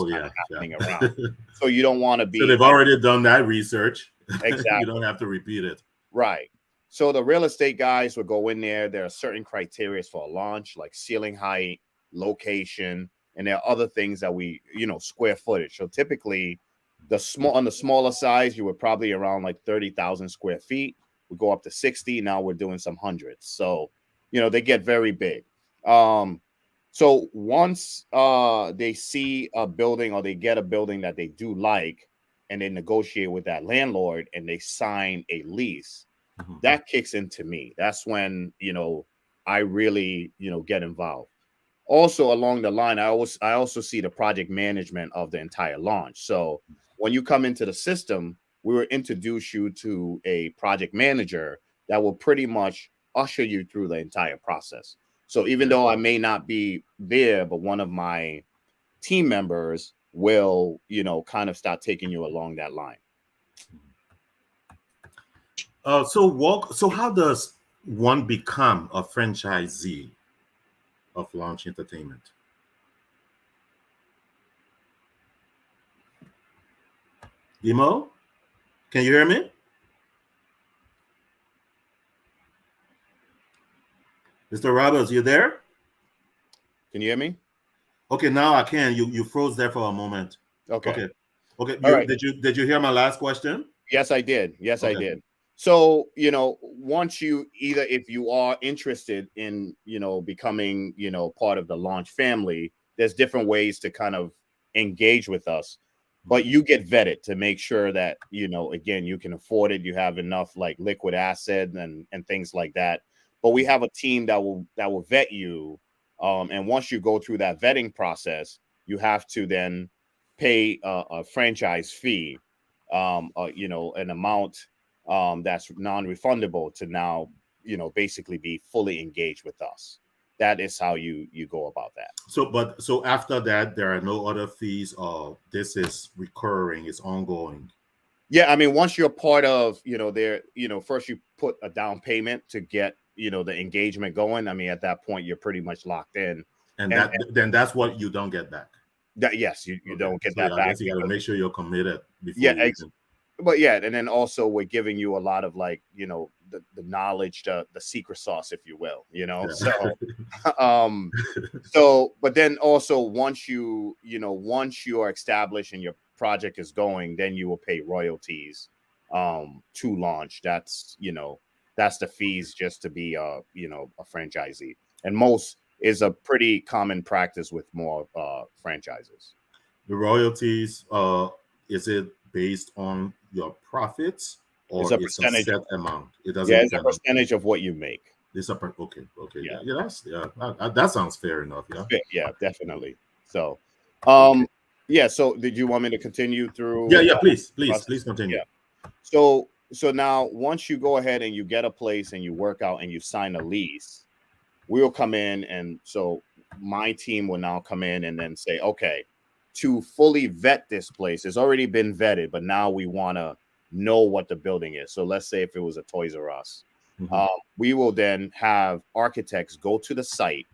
happening around. So you don't want to be. So they've already done that research. Exactly. You don't have to repeat it. Right. So the real estate guys will go in there. There are certain criteria for a launch, like ceiling height, location, and there are other things that we, square footage. So typically on the smaller size, you were probably around like 30,000 square feet. We go up to 60. Now we're doing some hundreds. So, they get very big. So once they see a building, or they get a building that they do like, and they negotiate with that landlord and they sign a lease, that kicks into me. That's when, I really, get involved. Also along the line, I also see the project management of the entire launch. So when you come into the system, we will introduce you to a project manager that will pretty much usher you through the entire process. So even though I may not be there, but one of my team members will, kind of start taking you along that line. So how does one become a franchisee of Launch Entertainment? Dimo, can you hear me? Mr. Roberts, you there? Can you hear me? Okay, now I can. You froze there for a moment. Okay. All right. Did you hear my last question? Yes, I did. I did. So, once if you are interested in, becoming, part of the Launch family, there's different ways to kind of engage with us, but you get vetted to make sure that, again, you can afford it. You have enough like liquid asset and things like that. But we have a team that will vet you. And once you go through that vetting process, you have to then pay a franchise fee, an amount that's non-refundable to now, basically be fully engaged with us. That is how you go about that. So after that, there are no other fees, or this is recurring, it's ongoing? Yeah, I mean, once you're part of, first you put a down payment to get, the engagement going. I mean, at that point, you're pretty much locked in. And then that's what you don't get back. Yes, you don't get that I back. guess you got to make sure you're committed before. Yeah, but yeah, and then also we're giving you a lot of like, the knowledge, the secret sauce, if you will, So, but then also once you are established and your project is going, then you will pay royalties to Launch. That's the fees just to be a franchisee. And most is a pretty common practice with more franchises. The royalties, is it based on your profits It's or a it's a percentage. set amount? It doesn't Yeah, it's a depend on. percentage of what you make. It's a okay, okay, Yeah, that sounds fair enough. Yeah, yeah, definitely. So, okay, yeah. So, did you want me to continue yeah, through yeah. Please, please, process? please continue. Yeah. So now once you go ahead and you get a place and you work out and you sign a lease, we'll come in, and so my team will now come in and then say, okay, to fully vet this place, it's already been vetted, but now we want to know what the building is. So let's say if it was a Toys R Us, Mhm, we will then have architects go to the site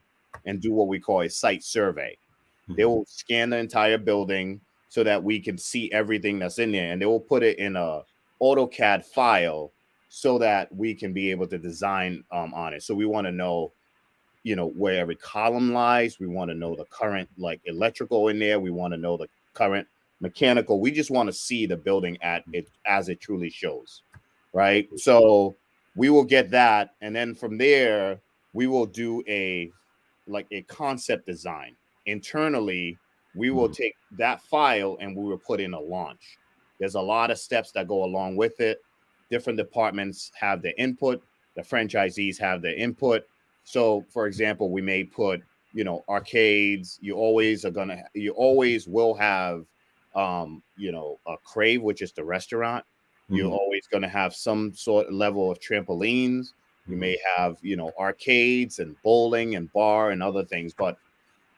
and do what we call a site survey. They mhm, will scan the entire building so that we can see everything that's in there, and they will put it in a AutoCAD file so that we can be able to design on it. So we want to know, where every column lies. We want to know the current like electrical in there. We want to know the current mechanical. We just want to see the building at it as it truly shows, right? So we will get that, and then from there we will do a concept design internally. We will mhm, take that file and we will put in a launch. There's a lot of steps that go along with it. Different departments have their input. The franchisees have their input. So, for example, we may put, arcades. You always will have, a Crave, which is the restaurant. You're mhm, always going to have some sort of level of trampolines. You mhm. may have, arcades and bowling and bar and other things. But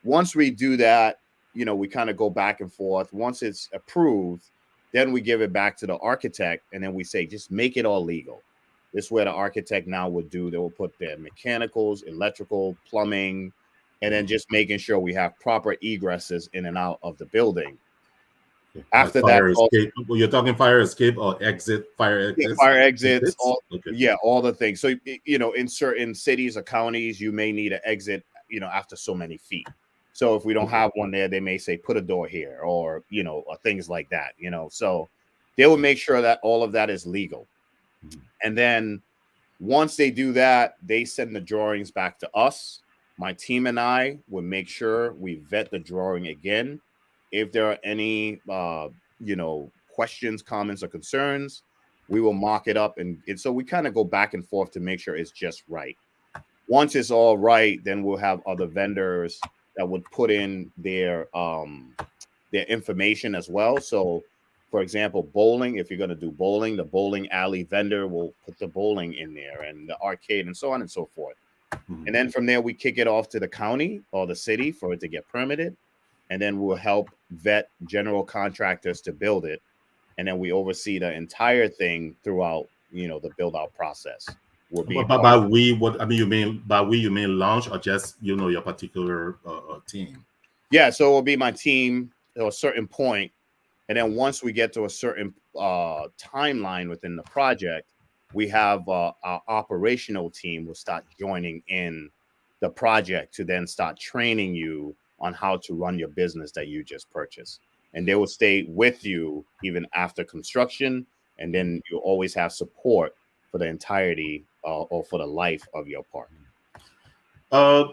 once we do that, we kind of go back and forth. Once it's approved, then we give it back to the architect, and then we say, just make it all legal. This is where the architect now would do. They will put their mechanicals, electrical, plumbing, and then just making sure we have proper egresses in and out of the building. Okay. Like After that, fire escape. Well, you're talking fire escape or exit, fire exits, fire exits, exits. Okay. all the things. So, in certain cities or counties, you may need an exit, after so many feet. So if we don't Okay. have one there, they may say put a door here, or or things like that. So they will make sure that all of that is legal. Mhm. And then once they do that, they send the drawings back to us. My team and I will make sure we vet the drawing again. If there are any, questions, comments, or concerns, we will mock it up. And so we kind of go back and forth to make sure it's just right. Once it's all right, then we'll have other vendors that would put in their information as well. So, for example, bowling, if you're going to do bowling, the bowling alley vendor will put the bowling in there, and the arcade, and so on and so forth. Mhm. And then from there, we kick it off to the county or the city for it to get permitted. And then we'll help vet general contractors to build it. And then we oversee the entire thing throughout, the build out process. We'll be a But part. by we, what I mean, you mean by we, you mean launch or just your particular team? Yeah. So it will be my team to a certain point. And then once we get to a certain timeline within the project, we have our operational team will start joining in the project to then start training you on how to run your business that you just purchased. And they will stay with you even after construction. And then you always have support for the entirety or for the life of your park. Uh,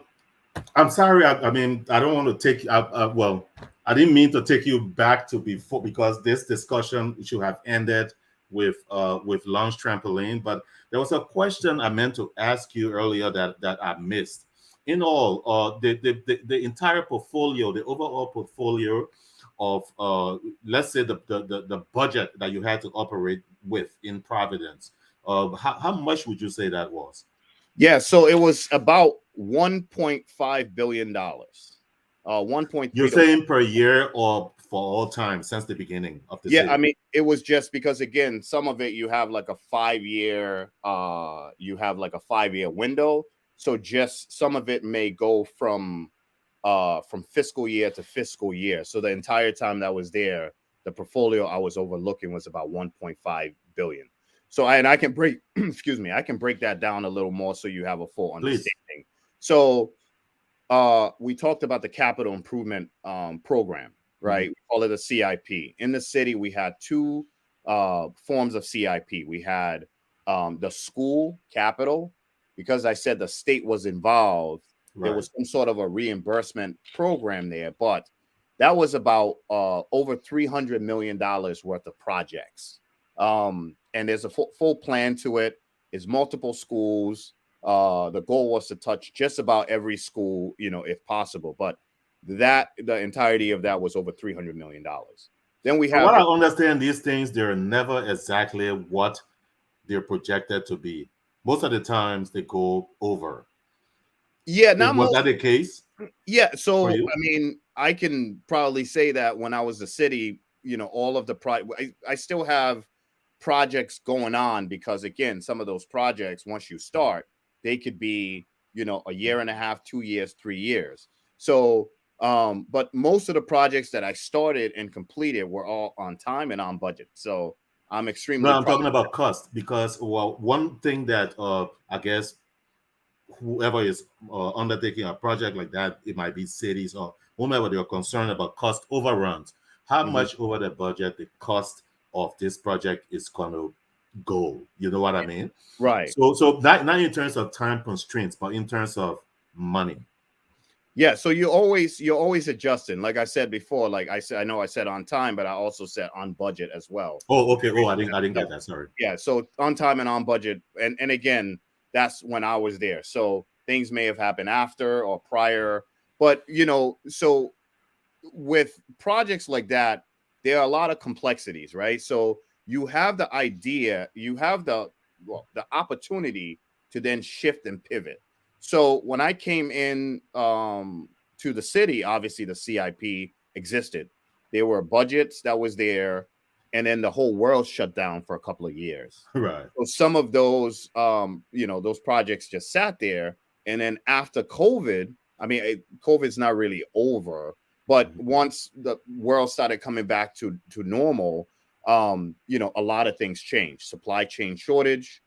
I'm sorry. I mean, I don't want to take. Well, I didn't mean to take you back to before because this discussion should have ended with launch trampoline. But there was a question I meant to ask you earlier that I missed. In all, the entire portfolio, the overall portfolio of let's say the budget that you had to operate with in Providence, how much would you say that was? Yeah, so it was about $1.5 billion. 1.3 You're to saying per year or for all time since the beginning of the Yeah, I city? mean, it was just because again, some of it you have like a 5 year window. So just some of it may go from fiscal year to fiscal year. So the entire time that was there, the portfolio I was overlooking was about 1.5 billion. So I can break excuse me, I can break that down a little more so you have a full Please. understanding. So we talked about the capital improvement program, Mhm. right? We call it a CIP. In the city, we had two forms of CIP. We had the school capital, because I said the state was involved. there was some sort of a reimbursement program there, but that was about over $300 million worth of projects. And there's a full plan to it. It's multiple schools. The goal was to touch just about every school, if possible. But the entirety of that was over $300 million. Then we have. What I understand, these things, they're never exactly what they're projected to be. Most of the times they go over. Yeah, was that the case? Yeah. So I mean, I can probably say that when I was the city, all of the I still have projects going on, because again, some of those projects, once you start, they could be, a year and a half, 2 years, 3 years. So, but most of the projects that I started and completed were all on time and on budget. So I'm extremely. No, I'm talking about cost, because one thing that I guess whoever is undertaking a project like that, it might be cities or whomever, they're concerned about cost overruns. How much over the budget the cost of this project is going to go? You know what I mean? Right. So not in terms of time constraints, but in terms of money. Yeah. So you're always adjusting. Like I said before, like I said, I know I said on time, but I also said on budget as well. Oh, okay. Oh, I didn't get that. Sorry. Yeah. So on time and on budget. And again, that's when I was there. So things may have happened after or prior, but so with projects like that, there are a lot of complexities, right? So you have the idea, you have the opportunity to then shift and pivot. So when I came in to the city, obviously the CIP existed. There were budgets that was there, and then the whole world shut down for a couple of years. Right. So some of those, those projects just sat there. And then after COVID, I mean, COVID's not really over, but once the world started coming back to normal, a lot of things changed. Supply chain shortage,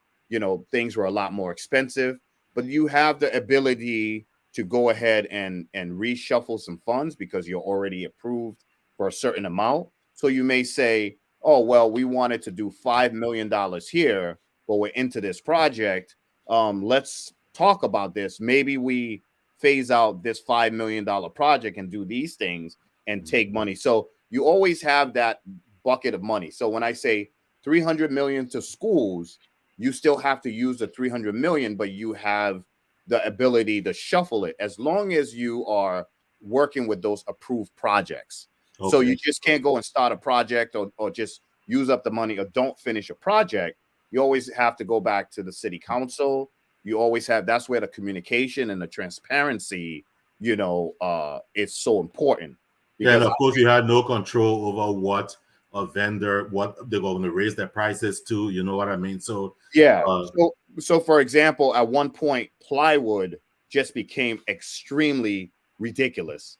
things were a lot more expensive, but you have the ability to go ahead and reshuffle some funds because you're already approved for a certain amount. So you may say, oh, well, we wanted to do $5 million here, but we're into this project. Let's talk about this. Maybe we phase out this $5 million project and do these things and take money. So you always have that bucket of money. So when I say 300 million to schools, you still have to use the 300 million, but you have the ability to shuffle it as long as you are working with those approved projects. Okay. So you just can't go and start a project or just use up the money or don't finish a project. You always have to go back to the city council. You always have, that's where the communication and the transparency, is so important. Yeah, and of course you had no control over what a vendor, what they're going to raise their prices to, you know what I mean? So yeah. So for example, at one point, plywood just became extremely ridiculous.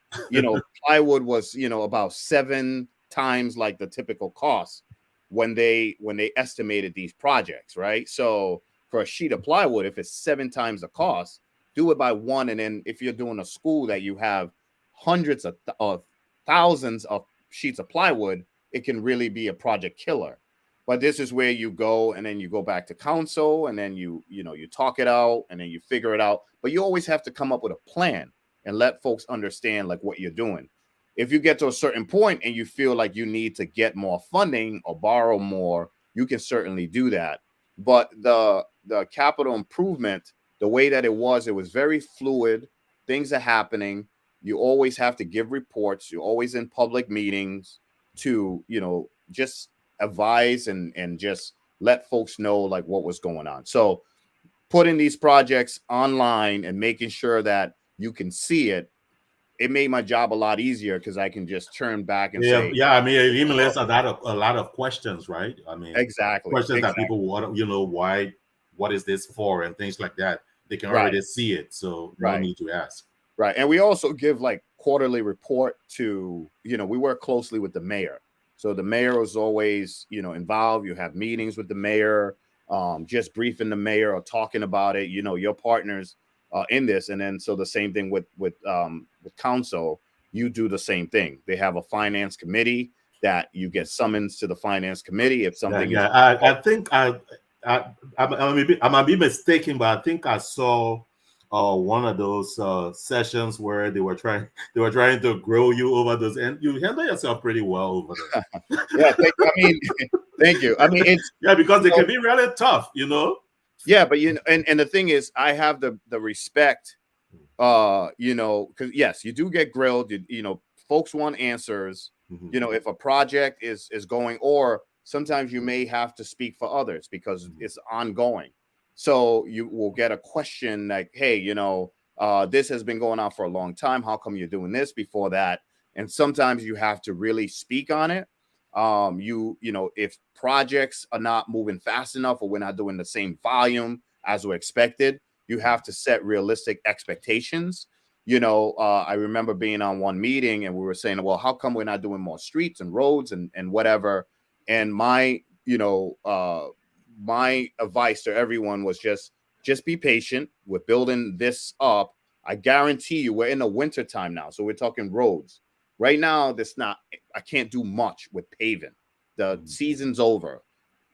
Plywood was, about 7 times like the typical cost when they estimated these projects, right? So for a sheet of plywood, if it's 7 times the cost, do it by 1. And then if you're doing a school that you have hundreds of thousands of sheets of plywood, it can really be a project killer. But this is where you go, and then you go back to council, and then you talk it out, and then you figure it out. But you always have to come up with a plan and let folks understand like what you're doing. If you get to a certain point and you feel like you need to get more funding or borrow more, you can certainly do that. But the capital improvement, the way that it was very fluid. Things are happening. You always have to give reports. You're always in public meetings to, just advise and just let folks know like what was going on. So putting these projects online and making sure that you can see it, it made my job a lot easier because I can just turn back and say, yeah. I mean, it eliminates a lot of questions, right? I mean, exactly questions that people want, why, what is this for, and things like that. They can already see it, so no need to ask. Right, and we also give like quarterly report to, we work closely with the mayor. So the mayor is always, involved. You have meetings with the mayor, just briefing the mayor or talking about it. Your partners in this, and then so the same thing with council. You do the same thing. They have a finance committee that you get summons to the finance committee if something. I think I might be mistaken, but I think I saw one of those sessions where they were trying to grow you over those, and you handle yourself pretty well over there. Yeah, I mean, thank you. I mean, it's Yeah, because they you know, can be really tough, you know. yeah, but you know, and the thing is, I have the respect, you know, because yes, you do get grilled. You know, folks want answers. Mhm. You know, if a project is going, or sometimes you may have to speak for others because it's ongoing. So you will get a question like, "Hey, you know, this has been going on for a long time. How come you're doing this before that?" And sometimes you have to really speak on it. You know, if projects are not moving fast enough or we're not doing the same volume as we're expected, you have to set realistic expectations. You know, I remember being on one meeting and we were saying, well, how come we're not doing more streets and roads and whatever? And my, you know, my advice to everyone was just be patient. We're building this up. I guarantee you, we're in the winter time now, so we're talking roads. Right now, that's not. I can't do much with paving. The season's over.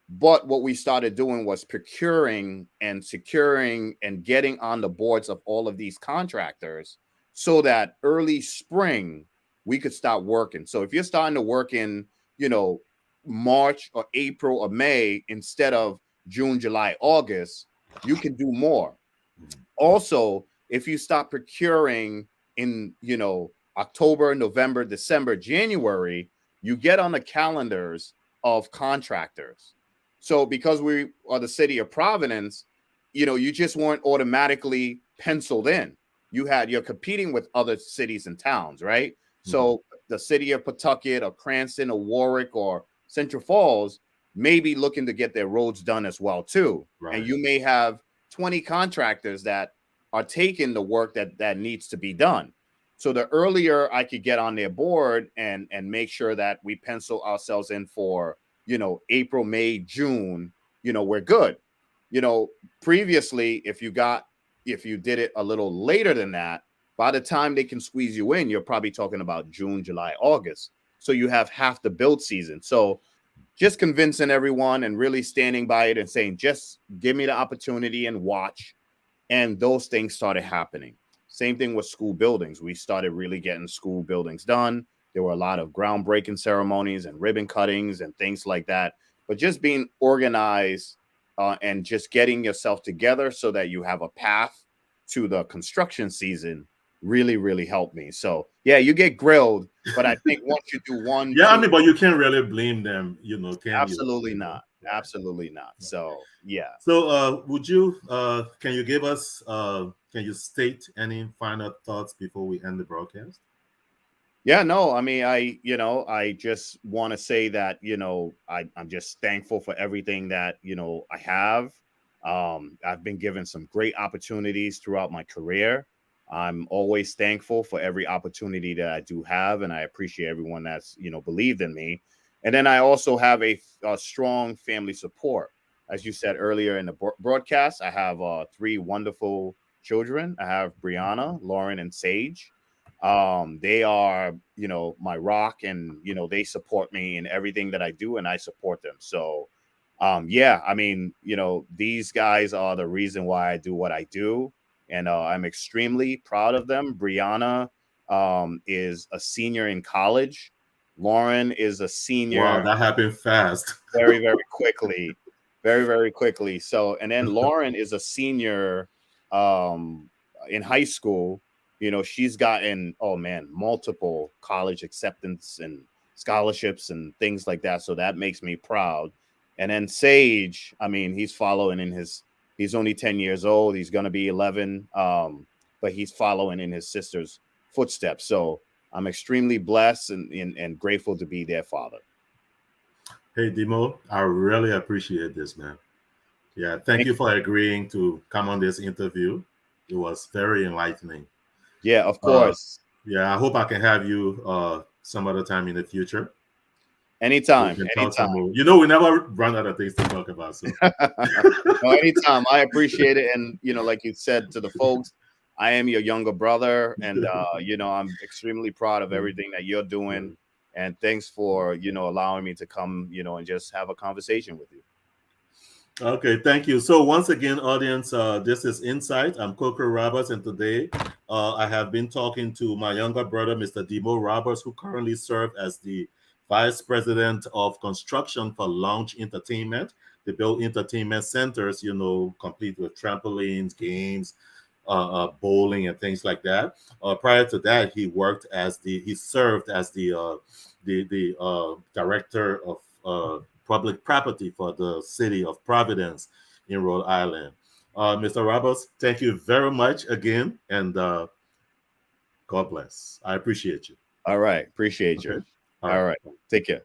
But what we started doing was procuring and securing and getting on the boards of all of these contractors so that early spring we could start working. So if you're starting to work in, you know, March or April or May instead of June, July, August, you can do more. Also, if you stop procuring in, you know, October, November, December, January, you get on the calendars of contractors. So because we are the city of Providence, you know, you just weren't automatically penciled in. You're competing with other cities and towns, right? So the city of Pawtucket or Cranston or Warwick or Central Falls may be looking to get their roads done as well too. Right. And you may have 20 contractors that are taking the work that needs to be done. So the earlier I could get on their board and make sure that we pencil ourselves in for, you know, April, May, June, you know, we're good. You know, previously, if you did it a little later than that, by the time they can squeeze you in, you're probably talking about June, July, August. So you have half the build season. So just convincing everyone and really standing by it and saying, just give me the opportunity and watch. And those things started happening. Same thing with school buildings. We started really getting school buildings done. There were a lot of groundbreaking ceremonies and ribbon cuttings and things like that. But just being organized and just getting yourself together so that you have a path to the construction season really, really helped me. So, yeah, you get grilled. But I think once you do one, Yeah, I two, mean, but you can't really blame them, you know, can you? absolutely You know? not. Absolutely not. So, yeah. So, would you, can you give us, can you state any final thoughts before we end the broadcast? Yeah, no, I mean, I just want to say that, I'm just thankful for everything that, I have. I've been given some great opportunities throughout my career. I'm always thankful for every opportunity that I do have, and I appreciate everyone that's, believed in me. And then I also have a strong family support. As you said earlier in the broadcast, I have three wonderful children. I have Brianna, Lauren, and Sage. They are, my rock, and they support me in everything that I do, and I support them. So yeah, I mean, these guys are the reason why I do what I do, and I'm extremely proud of them. Brianna is a senior in college. Lauren is a Wow, senior that happened fast. very, very quickly, very, very quickly. So, and then Lauren is a senior in high school. She's gotten, oh man, multiple college acceptance and scholarships and things like that. So that makes me proud. And then Sage, I mean, he's only 10 years old. He's going to be 11. But he's following in his sister's footsteps. So I'm extremely blessed and grateful to be their father. Hey, Dimo, I really appreciate this, man. Yeah, thank you for agreeing to come on this interview. It was very enlightening. Yeah, of course. Yeah, I hope I can have you some other time in the future. Anytime. We can talk some more. We never run out of things to talk about. So no, anytime. I appreciate it. And like you said to the folks, I am your younger brother, and I'm extremely proud of everything that you're doing. And thanks for allowing me to come, and just have a conversation with you. Okay, thank you. So once again, audience, this is Insight. I'm Coker Roberts, and today I have been talking to my younger brother, Mr. Demo Roberts, who currently serves as the Vice President of Construction for Lounge Entertainment. They build entertainment centers, complete with trampolines, games, bowling, and things like that. Prior to that, he served as the director of public property for the city of Providence in Rhode Island. Mr. Roberts, thank you very much again, and God bless. I appreciate you. All right. Appreciate you. Okay. All All right. right. Take care.